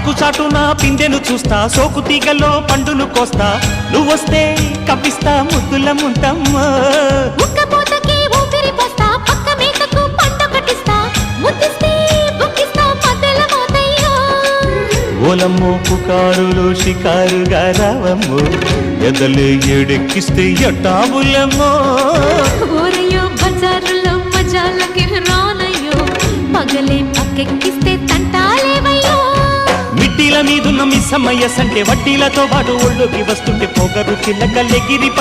ఆకు చాటున పిందెను చూస్తా, సోకు తీగలో పండును కోస్తా, నువ్వొస్తే కప్పిస్తా ముద్దుల ముంతమ్మో. ఉక్కపోతకి ఊపిరి పోస్తా, పక్క మేకకు పంట కట్టిస్తా, ముద్దిస్తే బుక్కిస్తా మధ్యల మోతయ్యో. ఓలమ్మో పుకారులు షికారుగా రావమ్మో, ఎదలే ఏడెక్కిస్తే ఎట్టాబులమ్మో. ఊరయ్యో బజారులో మజాలకి రానయ్యో, పగలే పక్కెక్కిస్తే తంటాలేవయ్యో. మిట్టిల మీదున్న మిస్సమ్మయ్య సంటే వడ్డీలతో పాటు ఒళ్ళోకి వస్తుంటే పొగరు చిల్లకల్లెగిరి